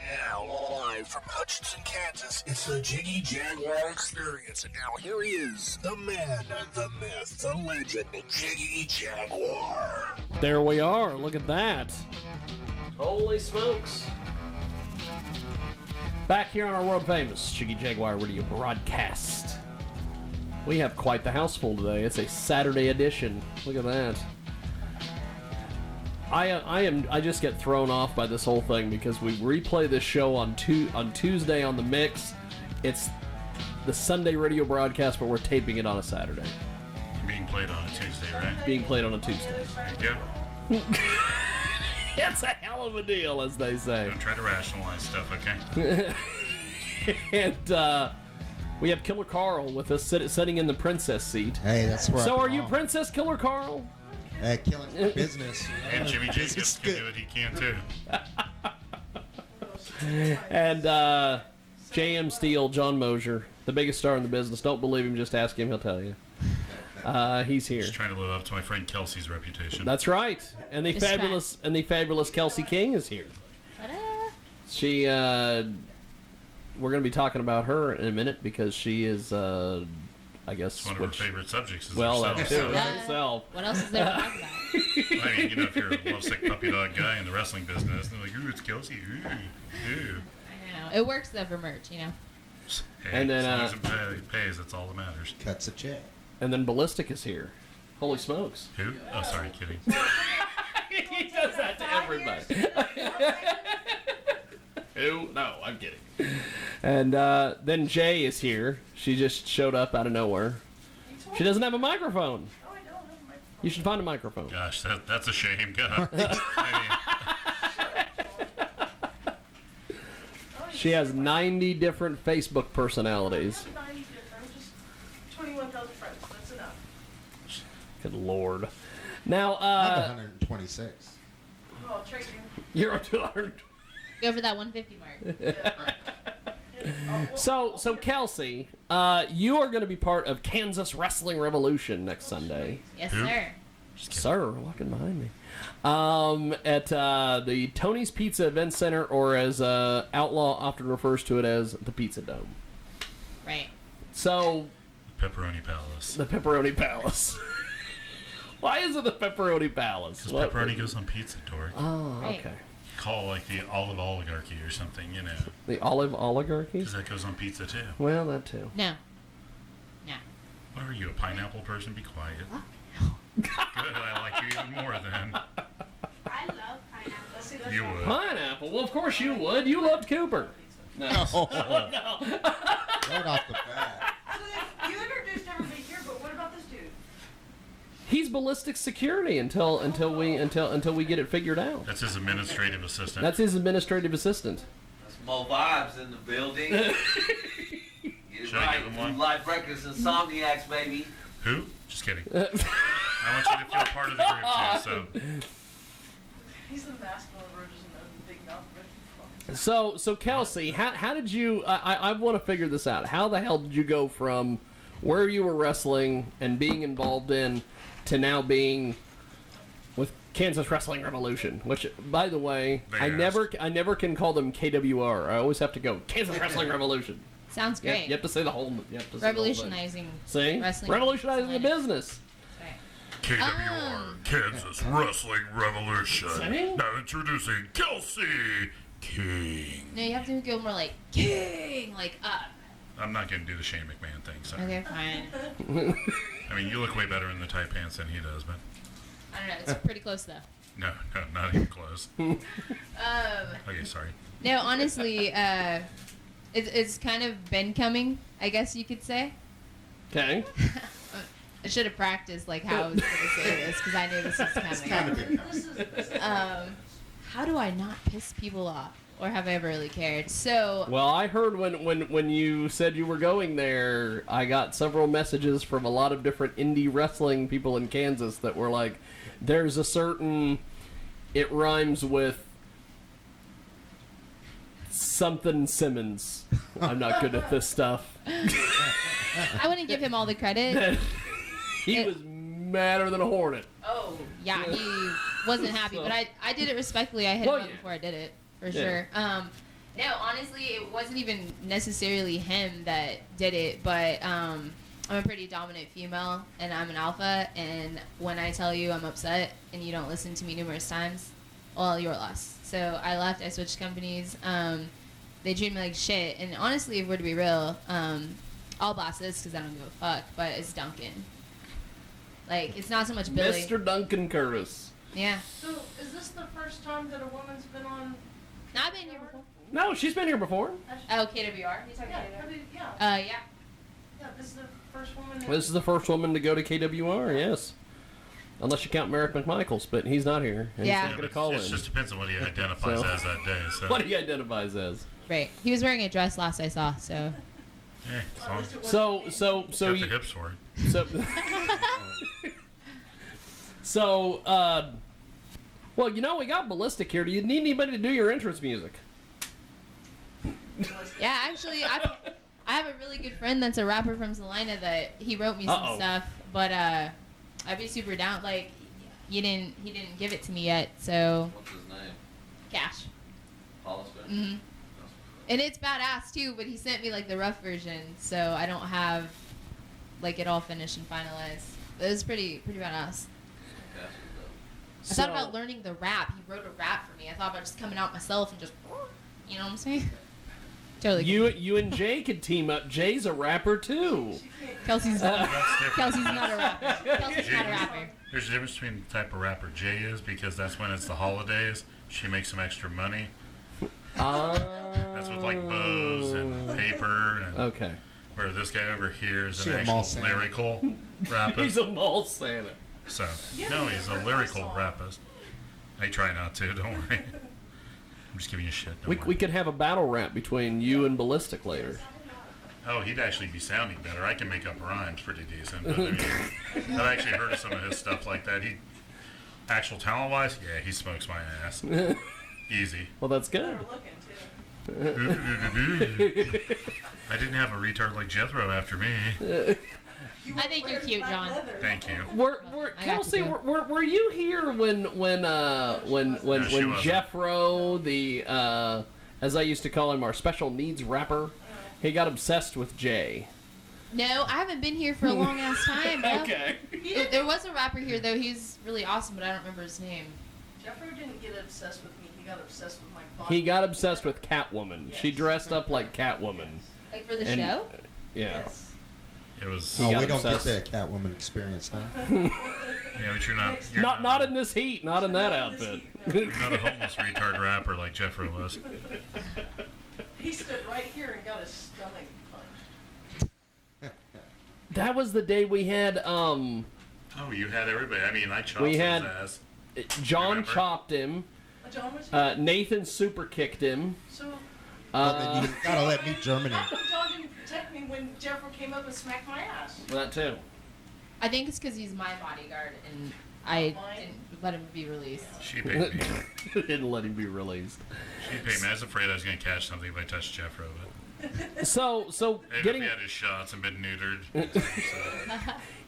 Now, live from Hutchinson, Kansas, it's the Jiggy Jaguar Experience. And now here he is, the man, the myth, the legend, Jiggy Jaguar. There we are. Look at that. Holy smokes. Back here on our world famous Jiggy Jaguar radio broadcast. We have quite the house full today. It's a Saturday edition. Look at that. I just get thrown off by this whole thing because we replay this show on Tuesday on the Mix. It's the Sunday radio broadcast, but we're taping it on a Saturday. Being played on a Tuesday, right? Being played on a Tuesday. There you go. It's a hell of a deal, as they say. Don't try to rationalize stuff, okay? And we have Killer Carl with us sitting in the princess seat. Hey, that's where So I are you belong. Princess Killer Carl? Killing for business. And Jimmy Jacobs can do it, he can too. And J.M. Steele, John Mosier, the biggest star in the business. Don't believe him, just ask him, he'll tell you. He's here. Just trying to live up to my friend Kelsey's reputation. That's right. And the fabulous Kelsey King is here. Ta-da. She we're going to be talking about her in a minute because she is I guess It's one of her favorite subjects is well, herself. that too. So, Herself. What else is there to talk about? I mean, you know, if you're a lovesick puppy dog guy in the wrestling business, they're like, ooh, it's Kelsey. Ooh. I know. It works though for merch, you know. Hey, And then, as long as it pays, that's all that matters. Cuts a check. And then Ballistic is here. Holy smokes. Who? Oh, sorry, kidding. He does that to everybody. Who? No, I'm kidding. And then Jay is here. She just showed up out of nowhere. She doesn't have a microphone. Oh, I don't have a microphone. You should find a microphone. Gosh, that's a shame. God. She has 90 different Facebook personalities. 90 different, just 21,000 friends. That's enough. Good Lord. Now, I'm 126. Oh, trade you. you're up to 100. Go for that 150 mark. So Kelsey, you are going to be part of Kansas Wrestling Revolution next Sunday. Yes, Who? sir. Sir, walking behind me. At the Tony's Pizza Event Center, or as Outlaw often refers to it as, the Pizza Dome. Right. So, Pepperoni Palace. the Pepperoni Palace. Why is it the Pepperoni Palace? Because What- pepperoni goes on pizza, dork. Oh, Right. okay. Call like the olive oligarchy or something, you know. The olive oligarchy? Because that goes on pizza too. Well, that too. No. No. What are you, a pineapple person? Be quiet. Good, I like you even more then. I love pineapple. See, that's You not- would. Pineapple? Well, of course you would. You loved Cooper. No. Right off the bat. So then you introduced everybody here, but what about this dude? He's ballistic security until we get it figured out. That's his administrative assistant. That's his administrative assistant. That's more vibes in the building. Get it Should I give him one? Life Records Insomniacs, baby. Who? Just kidding. I want you to feel part of the group too. So He's the mascot of Rogers and the big mouth. So Kelsey, how did you? I want to figure this out. How the hell did you go from where you were wrestling and being involved in to now being with Kansas Wrestling Revolution? Which, by the way, They I asked. never can call them KWR. I always have to go Kansas Wrestling Revolution. Sounds You have, great. you have to say the whole. You have to say the whole thing. Revolutionizing. See, wrestling. revolutionizing the business. Right. KWR, Kansas Wrestling Revolution. See? Now introducing Kelsey King. No, you have to go more like king, like up. I'm not going to do the Shane McMahon thing, sorry. Okay, fine. I mean, you look way better in the tight pants than he does, but I don't know. It's pretty close though. no, not even close. Okay, sorry. No, honestly, it's kind of been coming, I guess you could say. Okay. I should have practiced like how I was going to say this because I knew this was coming. Kind of big. This is How do I not piss people off, or have I ever really cared? So Well, I heard when you said you were going there, I got several messages from a lot of different indie wrestling people in Kansas that were like, there's a certain, it rhymes with something Simmons. I'm not good at this stuff. I wouldn't give him all the credit. He was madder than a hornet. Oh, yeah, he wasn't happy, but I did it respectfully. I hit Well, him up yeah. before I did it, for Yeah. sure. No, honestly, it wasn't even necessarily him that did it, but I'm a pretty dominant female, and I'm an alpha, and when I tell you I'm upset and you don't listen to me numerous times, well, you're lost. So I left, I switched companies, they treat me like shit, and honestly, if we're to be real, I'll blast this because I don't give a fuck, but it's Duncan. Like, it's not so much Billy. Mr. Duncan Curtis. Yeah. So, is this the first time that a woman's been on? No, I've been here before. No, she's been here before. Oh, KWR? You talking Yeah, KWR? I mean, yeah. Yeah. Yeah, this is the first woman. This is the first woman to go to KWR, yes. Unless you count Merrick McMichaels, but he's not here. And Yeah. he's not going to call It in. just depends on what he identifies So- as that day. So. What he identifies as. Right. He was wearing a dress last I saw, so. Yeah, as long as So got the you, hips for it. so, well, you know, we got Ballistic here. Do you need anybody to do your entrance music? Yeah, actually, I have a really good friend that's a rapper from Salina that he wrote me some Uh-oh. stuff, but I'd be super down. Like, he didn't give it to me yet, so What's his name? Cash. Hollister? hmm And it's badass too, but he sent me like the rough version, so I don't have like it all finished and finalized. But it was pretty badass. I thought about learning the rap. He wrote a rap for me. I thought about just coming out myself and just, you know what I'm saying? Totally. You and Jay could team up. Jay's a rapper too. Kelsey's That's different. Kelsey's not a rapper. Kelsey's not a rapper. There's a difference between the type of rapper Jay is, because that's when it's the holidays. She makes some extra money. That's with like bows and paper. And Okay. where this guy over here is She an a mall actual Santa. lyrical rapper. He's a mall Santa. So, no, he's a lyrical rapist. I try not to, don't worry. I'm just giving you shit. Don't We worry. could have a battle rap between you and Ballistic later. Oh, he'd actually be sounding better. I can make up rhymes pretty decent. But, I mean, I've actually heard of some of his stuff like that. Actual talent-wise, yeah, he smokes my ass. Easy. Well, that's good. We're looking too. I didn't have a retard like Jethro after me. I think you're cute, John. Thank you. I got Kelsey, you, too. were you here when she wasn't. Jeffro, the as I used to call him, our special needs rapper, he got obsessed with Jay? No, I haven't been here for a long ass time. Bro. Okay. There was a rapper here though. He's really awesome, but I don't remember his name. Jeffrey didn't get obsessed with me. He got obsessed with my body. He got obsessed with Catwoman. She Yes. dressed up like Catwoman. Like for the And- show. Yeah. Yes. It was. He Oh, got we don't obsessed. get the Catwoman experience, huh? Yeah, but you're not. Not in this heat. Not in that outfit. You're not a homeless retard rapper like Jeffro was. He stood right here and got his stomach punched. That was the day we had Oh, you had everybody. I mean, I chopped We his had- ass. John Remember? chopped him. John was here. Nathan super kicked him. So Well, then you gotta let me Germany. how come John didn't protect me when Jeffrey came up and smacked my ass? That too. I think it's because he's my bodyguard, and I Mine? didn't let him be released. She paid me. Didn't let him be released. She paid me. I was afraid I was going to catch something if I touched Jeffro. But So maybe getting if he had his shots and been neutered.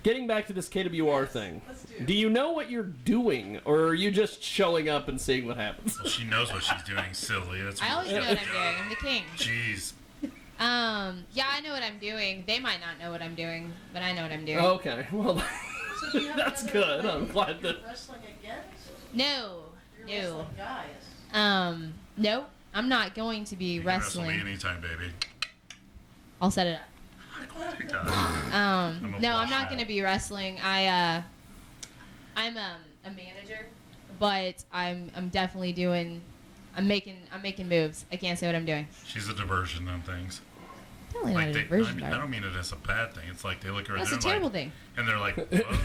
getting back to this KWR thing. Let's do it. Do you know what you're doing, or are you just showing up and seeing what happens? Well, she knows what she's doing, silly. That's I always know what I'm doing. I'm the king. Jeez. Yeah, I know what I'm doing. They might not know what I'm doing, but I know what I'm doing. Okay, well, So do you have that's another good. I'm glad that. wrestling again? No, You're no. wrestling guys. No, I'm not going to be You can wrestle me wrestling. anytime, baby. I'll set it up. God. I'm a No, I'm boss not now. going to be wrestling. I'm a manager, but I'm definitely doing. I'm making moves. I can't say what I'm doing. She's a diversion on things. Definitely not a I diversion. don't mean it as a bad thing. It's like they look over That's there a terrible like, thing. and they're like, whoa.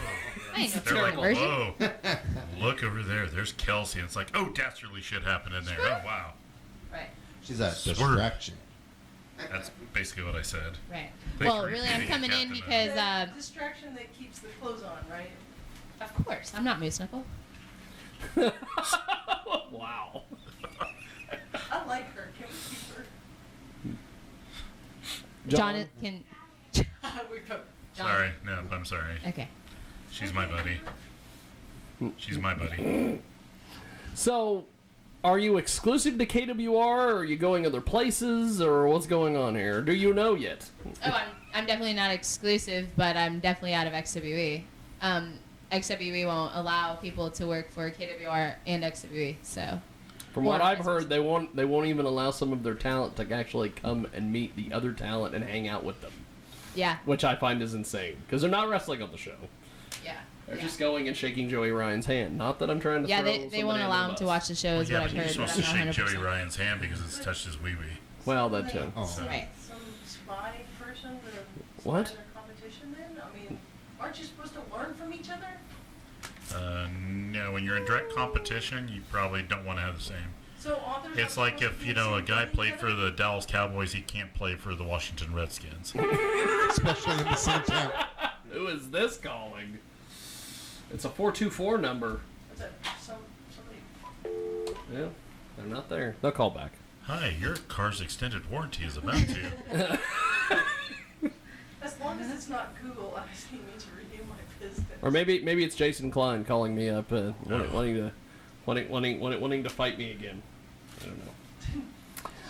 I ain't no They're like, diversion. whoa. Look over there. There's Kelsey. And it's like, oh, dastardly shit happened in there. Oh, wow. Right, She's a Swerve. distraction. That's basically what I said. right. Thanks Well, for really, I'm repeating it, coming in Captain. because, The distraction that keeps the clothes on, right? of course, I'm not Moose Knuckle. Wow. I like her. Can we keep her? John can. We put- John. Sorry. No, I'm sorry. Okay. She's my buddy. She's my buddy. So, are you exclusive to KWR, or are you going other places, or what's going on here? Do you know yet? Oh, I'm definitely not exclusive, but I'm definitely out of XWE. XWE won't allow people to work for KWR and XWE, so. From what I've heard, they won't even allow some of their talent to actually come and meet the other talent and hang out with them. Yeah. Which I find is insane, because they're not wrestling on the show. Yeah. They're just going and shaking Joey Ryan's hand. Not that I'm trying to. Yeah, throw they won't allow him to watch the show. Is yeah, what but I've you're heard. supposed to But I'm shake not 100%. Joey Ryan's hand because it's touched his wee-wee. Well, that too. Oh. Right. Some spy person or What? spy in a competition then? I mean, aren't you supposed to learn from each other? No, when you're in direct competition, you probably don't want to have the same. So authors It's are like supposed if, to you be know, a guy supporting played each for other? the Dallas Cowboys, he can't play for the Washington Redskins. Especially in the same town. Who is this calling? It's a 424 number. Is that somebody? Yeah, they're not there. They'll call back. Hi, your car's extended warranty is about to. As long as it's not Google asking me to renew my business. Or maybe it's Jason Klein calling me up, wanting to fight me again. I don't know.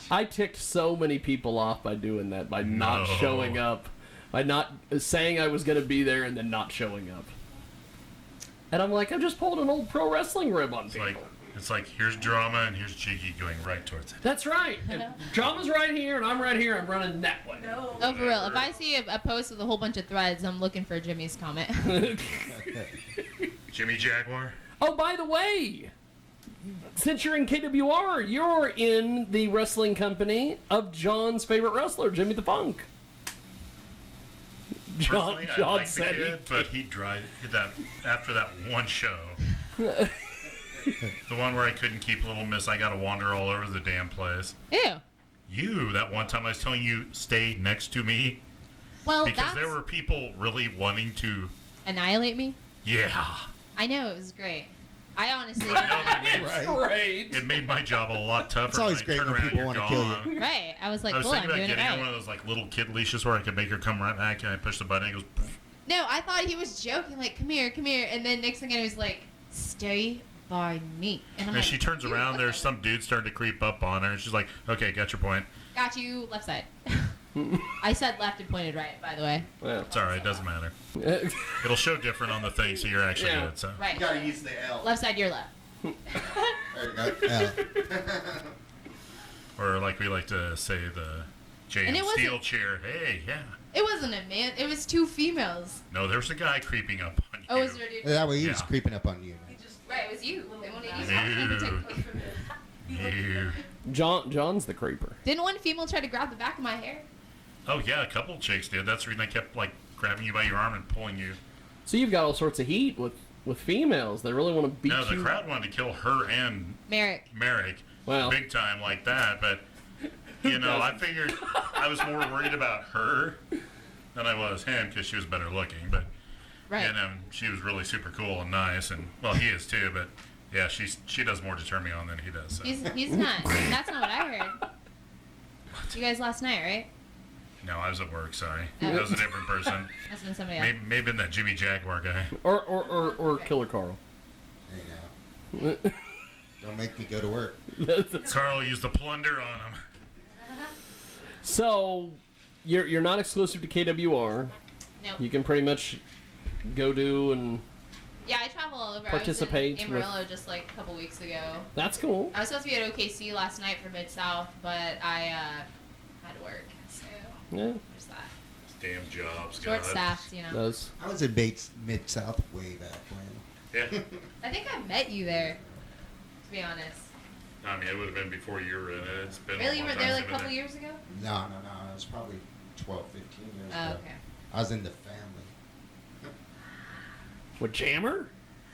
I ticked so many people off by doing that, by not No. showing up, by not saying I was going to be there and then not showing up. And I'm like, I just pulled an old pro wrestling rib on people. It's like here's drama and here's Jiggy going right towards it. That's right. And drama's right here, and I'm right here. I'm running that way. No. Oh, for real. If I see a post with a whole bunch of threads, I'm looking for Jimmy's comment. Jimmy Jaguar? Oh, by the way, since you're in KWR, you're in the wrestling company of John's favorite wrestler, Jimmy the Funk. Personally, I John like the said kid, but he dried that after that one show. The one where I couldn't keep Little Miss, I gotta wander all over the damn place. Ew. That one time I was telling you, stay next to me. Well, Because that's there were people really wanting to, annihilate me. yeah. I know, it was great. I honestly. Great. It made my job a lot tougher. It's always when I great turn when around, people you're wanna kill gone. you. Right. I was like, I was cool, I'm thinking about doing it getting one of right. those like little kid leashes where I could make her come right back, and I push the button and it goes. Poof. No, I thought he was joking, like, come here. And then next thing I was like, stay by me. And I'm And like, she turns "Dude, around, what there's the-" some dude starting to creep up on her, and she's like, "Okay, got your point." Got you, left side. I said left and pointed right, by the way. Well, It's all right, doesn't matter. It'll show different on the thing, so you're actually Yeah. good. So. Right. You gotta use the L. Left side, your left. There you go. L. Or like we like to say, the And JM it Steel wasn't- chair. Hey, yeah. It wasn't a man, it was two females. No, there was a guy creeping up on you. Oh, was there a dude? That way he was Yeah. creeping up on you. He just Right, it was you. They wanted you. Ew. Ew. John's the creeper. Didn't one female try to grab the back of my hair? Oh yeah, a couple chicks did. That's the reason I kept like grabbing you by your arm and pulling you. So you've got all sorts of heat with females. They really want to beat No, the you. crowd wanted to kill her and Merrick. Merrick, Well. big time like that. But you know, I figured I was more worried about her than I was him because she was better looking. But Right. and she was really super cool and nice, and well, he is too. But yeah, she does more to turn me on than he does. So. He's not. That's not what I heard. You guys last night, right? No, I was at work. Sorry, Oh. that was a different person. That's been somebody else. Maybe been that Jimmy Jaguar guy. Or Killer Carl. There you go. Don't make me go to work. Carl used the plunder on him. So you're not exclusive to KWR. No. You can pretty much go do and Yeah, I travel all over. Participate I was in Amarillo just like a couple weeks ago. that's cool. I was supposed to be at OKC last night for Mid-South, but I had to work. So Yeah, there's that. Damn jobs, God. Short-staffed, you know. those. I was in Bates Mid-South way back when. Yeah. I think I met you there, to be honest. I mean, it would have been before you were in it. It's been Really? a You long were time there since like a I've been couple years ago? No. It was probably 12, 15 years Oh, ago. okay. I was in the family. With Jammer?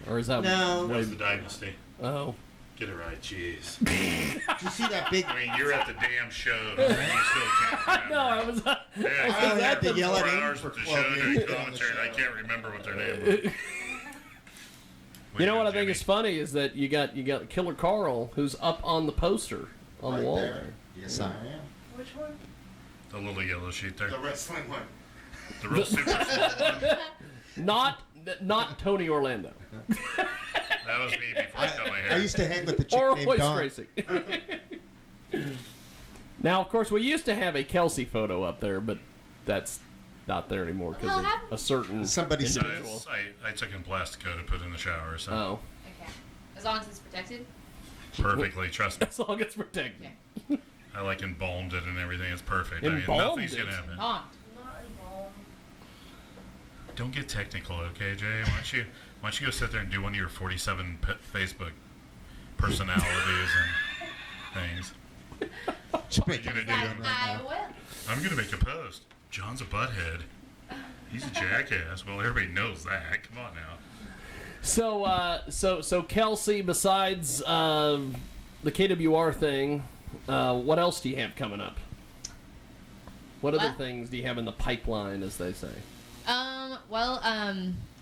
Or is that No. That was the dynasty. Oh. Get it right, jeez. Did you see that big... I mean, you're at the damn show. You still can't remember. No, I was Yeah, I only had to yell at 4 him hours for at the 12 show years doing to get on the commentary, and I show. can't remember what their name was. You know what I think Jimmy. is funny is that you got Killer Carl who's up on the poster on Right the wall there. there. Yes, I am. which one? The little yellow sheet there. The wrestling one. The real super small one. Not Tony Orlando. That That was me before I cut my hair. I used to hang with the chick Or named hoist Dawn. racing. Now, of course, we used to have a Kelsey photo up there, but that's not there anymore because Well, of have- a certain Somebody said- individual. I took in Plastico to put in the shower, so Oh, Okay. As long as it's protected. perfectly. Trust me. as long as it's protected. Okay. I like embalmed it and everything. It's perfect. Embalmed nothing's it? gonna happen. Bond. Don't get technical, okay, Jay? Why don't you go sit there and do one of your 47 Facebook personalities and things? What are you gonna do That right I now? will. I'm gonna make a post. John's a butthead. He's a jackass. Well, everybody knows that. Come on now. So Kelsey, besides the KWR thing, what else do you have coming up? What other What? things do you have in the pipeline, as they say?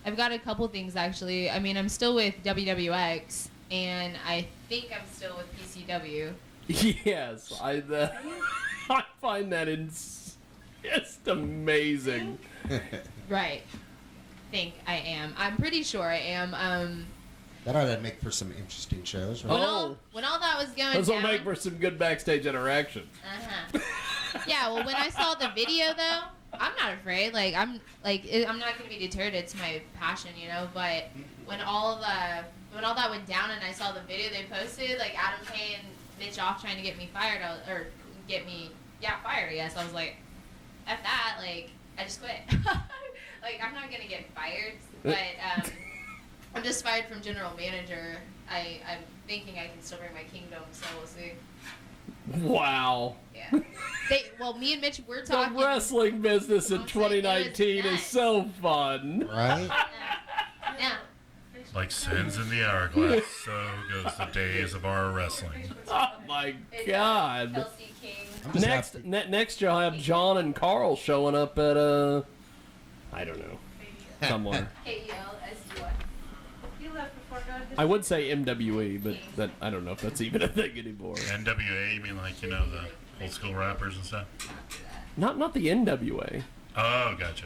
I've got a couple things actually. I mean, I'm still with WWX, and I think I'm still with PCW. Yes, I find that just amazing. Right. Think I am. I'm pretty sure I am. That ought to make for some interesting shows, right? Oh. When all that was going This will down. make for some good backstage interaction. Yeah. Well, when I saw the video though, I'm not afraid. I'm not gonna be deterred. It's my passion, you know. But when all that went down and I saw the video they posted, like Adam Payne and Mitch off trying to get me fired, fired. I guess I was like, F that. Like I just quit. Like I'm not gonna get fired, but I'm just fired from general manager. I'm thinking I can still bring my kingdom, so we'll see. Wow. Yeah. Me and Mitch, we're The talking. wrestling business in I'm saying it was 2019 is nuts. so fun. Right? Yeah. Like sands in the hourglass, so goes the days of our wrestling. Oh my God. Kelsey King. I'm just Next, happy. next you'll have John and Carl showing up at I don't know, somewhere. KELSUI. He left before God. I would say MWE, but that I don't know if that's even a thing anymore. NWA, you mean like, the old school rappers and stuff? Not the NWA Oh, gotcha.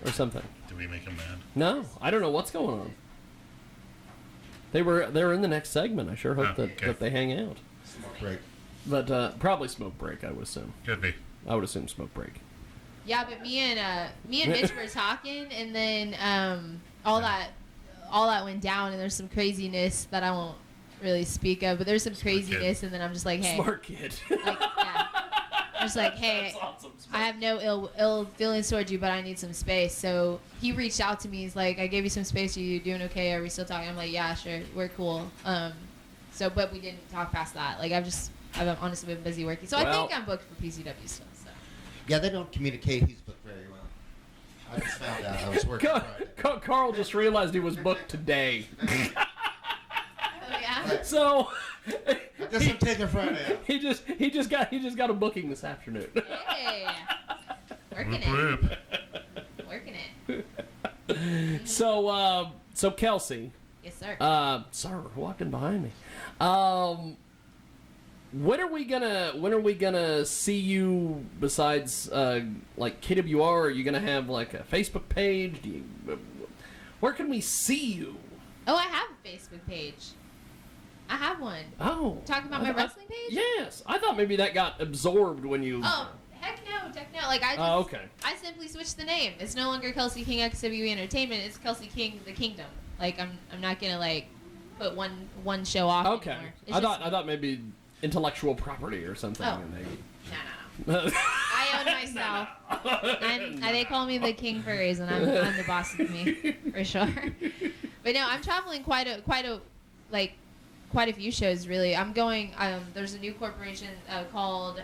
or something. Did we make him mad? No, I don't know what's going on. They're in the next segment. I sure hope Oh, okay. that they hang out. Smoke break. But probably smoke break. I would assume. Could be. I would assume smoke break. Yeah, but me and Mitch were talking, and then all that went down, and there's some craziness that I won't really speak of, but there's some craziness, and then I'm just like, hey, Smart kid. like, yeah. I'm just like, hey, awesome. I have no ill feelings towards you, but I need some space. So he reached out to me. He's like, I gave you some space. Are you doing okay? Are we still talking? I'm like, yeah, sure, we're cool. But we didn't talk past that. Like I've honestly been busy working, so I Well- think I'm booked for PCW still. So. Yeah, they don't communicate his book very well. I just found out I was working Friday. Carl just realized he was booked today. Oh yeah. So I guess I'm taking Friday out. he just got a booking this afternoon. Hey, working Whoop, it, whoop. working it. So Kelsey, Yes, sir. sorry, walking behind me. When are we gonna see you besides like KWR? Are you gonna have like a Facebook page? Where can we see you? Oh, I have a Facebook page. I have one. Oh, Talking about my wrestling page? Yes, I thought maybe that got absorbed when you. Oh, heck no. Like I just, Oh, okay. I simply switched the name. It's no longer Kelsey King XWE Entertainment. It's Kelsey King The Kingdom. Like I'm not gonna like put one show off Okay, anymore. It's I just- thought maybe intellectual property or something. Oh. And maybe. No. I own myself. They call me the king for a reason. I'm the boss of me, for sure. But no, I'm traveling quite a few shows really. I'm going. There's a new corporation called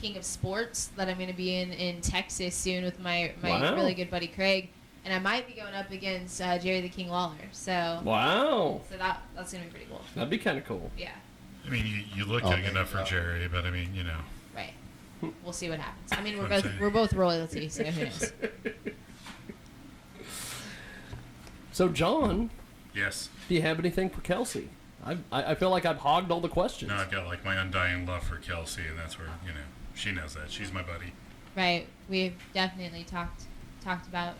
King of Sports that I'm going to be in Texas soon with my Wow. really good buddy Craig, and I might be going up against Jerry the King Lawler. So Wow, that's going to be pretty cool. that'd be kind of cool. Yeah. I mean, you look Oh, young man, enough for no. Jerry, but I mean, Right. We'll see what happens. I mean, Okay. we're both royalty, so who knows? So John, yes. do you have anything for Kelsey? I feel like I've hogged all the questions. No, I've got like my undying love for Kelsey, and that's where she knows that she's my buddy. Right. We've definitely talked about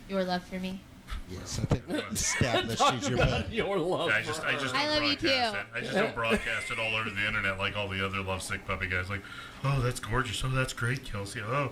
your love for me. Yes, I think we established Talk she's your about butt. your love Yeah, I for just her. don't I love you broadcast too. it. I just don't broadcast it all over the internet like all the other lovesick puppy guys. Like, oh, that's gorgeous. Oh, that's great, Kelsey. Oh,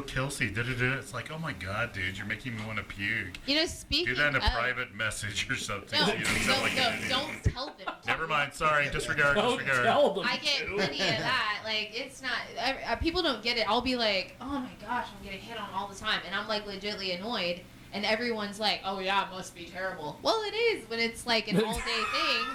Kelsey. Da-da-da. It's like, oh my God, dude, you're making me want to puke. You know, speaking Do that in a of, private message or something. No, so you don't sound like an idiot. don't tell them. Never mind. Sorry. Disregard. Don't Disregard. tell them I get to. plenty of that. Like, it's not. People don't get it. I'll be like, oh my gosh, I'm getting hit on all the time, and I'm like legitly annoyed. And everyone's like, oh yeah, it must be terrible. Well, it is when it's like an all day thing.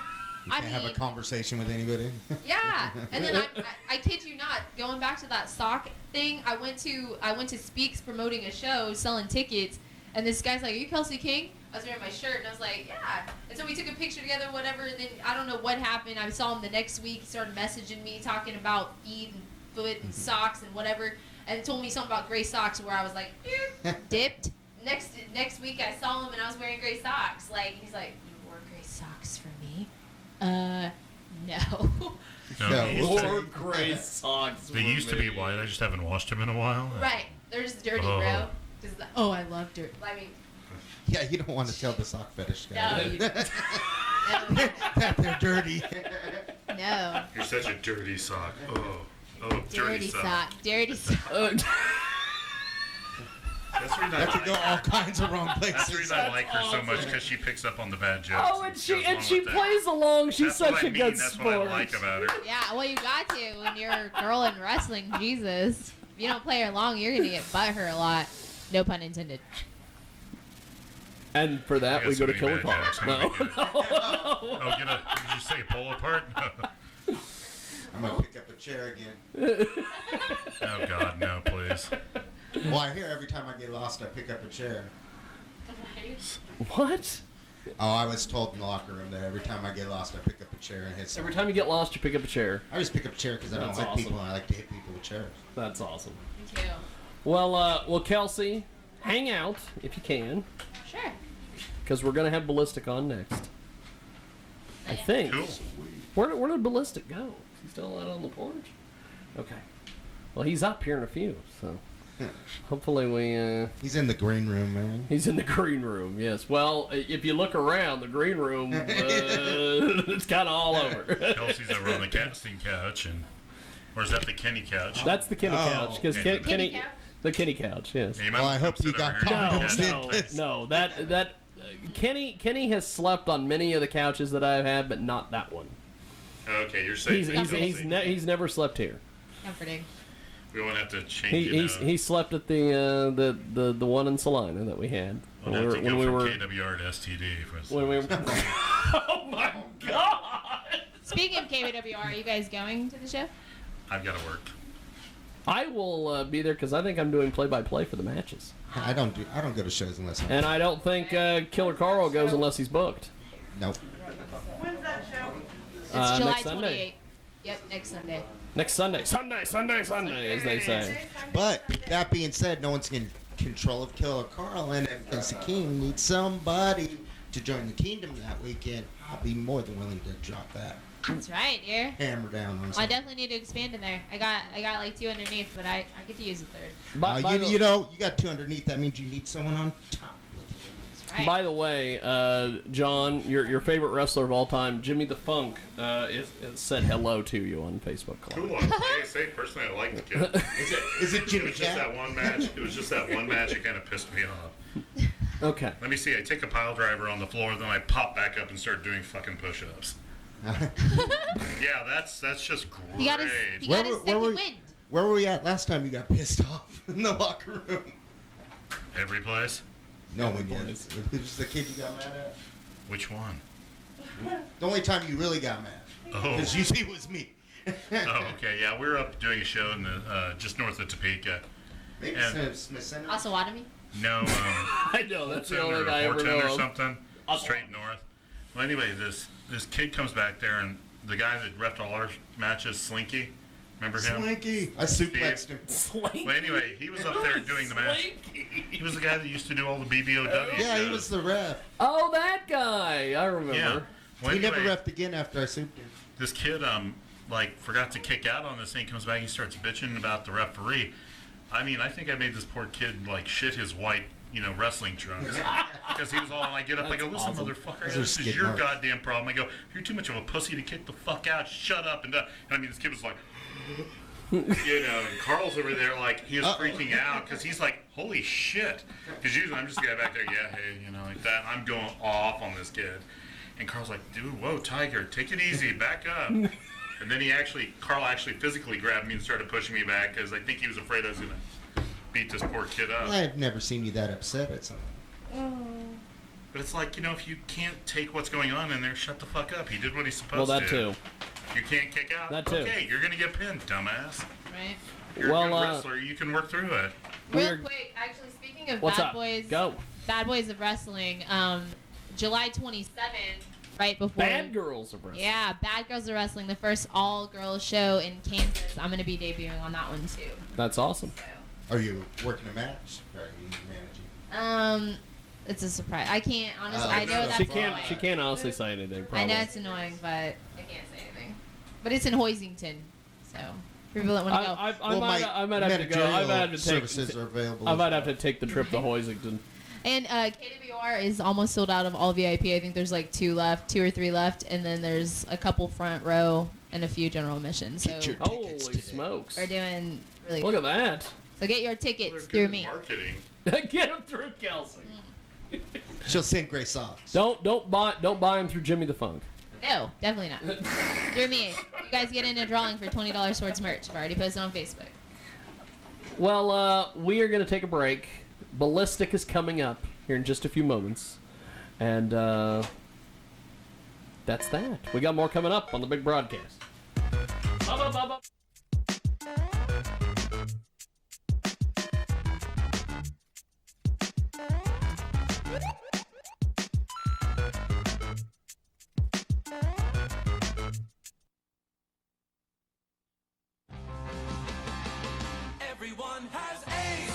You can't have a conversation with anybody. Yeah, and then I kid you not, going back to that sock thing, I went to Speaks promoting a show, selling tickets, and this guy's like, "Are you Kelsey King?" I was wearing my shirt, and I was like, "Yeah." And so we took a picture together, whatever. And then I don't know what happened. I saw him the next week. He started messaging me, talking about feet and foot and socks and whatever, and told me something about gray socks, where I was like, dipped. Next week I saw him and I was wearing gray socks. Like, he's like, "You wore gray socks for me?" No. No, No. they used to- Or gray socks. They used to be white. I just haven't washed them in a while. Right. They're just dirty, Oh. bro. Just like, oh, I love dirt. I mean, Yeah, you don't want to tell the sock fetish guy no, you, that they're dirty. no. You're such a dirty sock. Oh, Dirty sock. Dirty sock. That's the reason That could I go like all her. kinds of wrong That's the places. reason I like her so much, because she picks up on the bad jokes. Oh, and goes she along plays with that. along. She's That's what such I a mean. good That's sport. what I like about her. Yeah, well, you got to when you're a girl in wrestling. Jesus. If you don't play her along, you're going to get butthurt a lot. No pun intended. And for that, I we got go so to Killer many bad Call. jokes. No, no, no. Oh, did you say pull apart? I'm going to pick up a chair again. Oh, God, no, please. Well, I hear every time I get lost, I pick up a chair. What? Oh, I was told in the locker room that every time I get lost, I pick up a chair and hit someone. Every time you get lost, you pick up a chair. I just pick up a chair because I don't That's like awesome. people and I like to hit people with chairs. That's awesome. Me too. Well, Kelsey, hang out if you can, Sure. because we're gonna have Ballistic on next. I think. Cool. Where did Ballistic go? Is he still out on the porch? Okay. Well, he's up here in a few, so hopefully we. He's in the green room, man. He's in the green room. Yes. Well, if you look around, the green room, it's kind of all over. Kelsey's over on the casting couch, or is that the Kenny couch? That's the Kenny Oh. couch, because Kenny Kenny, couch? the Kenny couch. Yes. Yeah, you might Well, I want hope to you sit got over here and condoms do in. that. No, no, that Kenny has slept on many of the couches that I've had, but not that one. Okay, you're safe. He's never slept here. Comforting. We won't have to change He slept at the one in Salina that we had We'll have to go from KWR to STD. when we were. Oh my God! Speaking of KWR, are you guys going to the show? I've got to work. I will be there because I think I'm doing play-by-play for the matches, I don't go to shows unless I'm. and I don't think Killer Carl goes unless he's booked. Nope. When's that show? It's July Next Sunday. 28th. Yep, next Sunday. Next Sunday, as they say. But that being said, no one's in control of Killer Carl, and if Vince King needs somebody to join the kingdom that weekend, I'll be more than willing to drop that That's right, dear. hammer down on Well, I something. definitely need to expand in there. I got like 2 underneath, but I get to use a third. You know, you got 2 underneath. That means you need someone on top. That's right. By the way, John, your favorite wrestler of all time, Jimmy the Funk, said hello to you on Facebook. Cool. Like I say, personally, I like the kid. Is it It Jimmy was just Cat? that one match. It was just that one match that kind of pissed me off. Okay. Let me see. I take a pile driver on the floor, then I pop back up and start doing fucking push-ups. Yeah, that's just great. He got his Where second were- wind. Where were we at last time you got pissed off in the locker room? Every place. No one was. Who's the kid you got mad at? Which one? The only time you really got mad. Oh. Because usually it was me. Oh, okay. Yeah, we were up doing a show in the just north of Topeka. Maybe And- Smith Center. Osawatomie? No, I know that's the only or guy I ever Horton or know of. something, straight north. Well, anyway, this kid comes back there, and the guy that reffed all our matches, Slinky, remember him? Slinky. I suplexed him. Slinky. Well, anyway, he was up there doing the match. He was the guy that used to do all the BBOW Yeah, he shows. was the ref. Oh, that guy! I remember. Yeah. Well, He anyway, never refed again after I souped him. this kid forgot to kick out on this thing. Comes back, he starts bitching about the referee. I mean, I think I made this poor kid shit his white wrestling trunks. Because he was all, and I get up, I go, listen, awesome. motherfucker, Those are this is skid your marks. goddamn problem. I go, you're too much of a pussy to kick the fuck out. Shut up. And I mean, this kid was like, and Carl's over there like, he was freaking out because he's like, holy shit. Because usually I'm just the guy back there, yeah, hey, like that. I'm going off on this kid. And Carl's like, dude, whoa, Tiger, take it easy, back up. And then Carl actually physically grabbed me and started pushing me back because I think he was afraid I was going to beat this poor kid up. I've never seen you that upset at something. But it's like, if you can't take what's going on in there, shut the fuck up. He did what he's supposed Well, to. that too. You can't kick out? That too. Okay, you're going to get pinned, dumbass. Right. You're a good wrestler. You can work through it. Real quick, actually, speaking of What's Bad up? Boys, Go. Bad Boys of Wrestling, July 27th, right before. Bad Girls of Wrestling. Yeah, Bad Girls of Wrestling, the first all-girls show in Kansas. I'm going to be debuting on that one too. That's awesome. Are you working a match? Or are you managing? It's a surprise. I can't honestly. Oh, I know that's She annoying. can't honestly say anything. Probably. I know it's annoying, but I can't say anything. But it's in Hoisington, so people that want to go. I might have to go. I might have to take. Services are available. I might have to take the trip to Hoisington. And KWR is almost sold out of all VIP. I think there's like 2 or 3 left, and then there's a couple front row and a few general admissions. So Get your Holy tickets today. smokes! we're doing really Look good. at that. So get your They're tickets good through at me. marketing. Get him through, Kelsey. She'll send gray socks. Don't buy him through Jimmy the Funk. No, definitely not. Through me. You guys get in a drawing for $20 towards merch. I've already posted on Facebook. Well, we are going to take a break. Ballistic is coming up here in just a few moments, and that's that. We got more coming up on the big broadcast. Ba-ba-ba-ba. Everyone has Ace!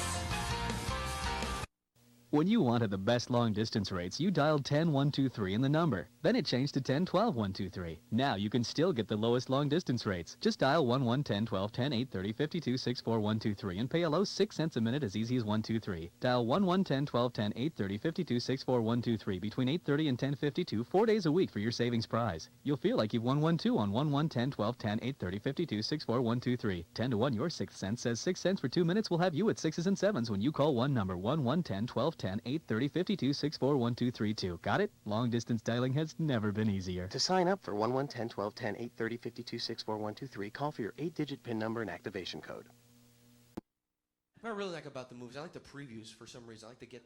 When you wanted the best long-distance rates, you dialed 10123 in the number. Then it changed to 10-12-123. Now you can still get the lowest long-distance rates. Just dial 11-10-12-10-830-52-64-123 and pay a low 6 cents a minute as easy as 123. Dial 11-10-12-10-830-52-64-123 between 8:30 and 10:52 4 days a week for your savings prize. You'll feel like you've won 1-2 on 11-10-12-10-830-52-64-123. 10 to 1, your 6th sense says 6 cents for 2 minutes will have you at 6s and 7s when you call one number 11-10-12-10-830-52-64-1232. Got it? Long-distance dialing has never been easier. To sign up for 11-10-12-10-830-52-64-123, call for your 8-digit PIN number and activation code. What I really like about the movies, I like the previews for some reason. I like to get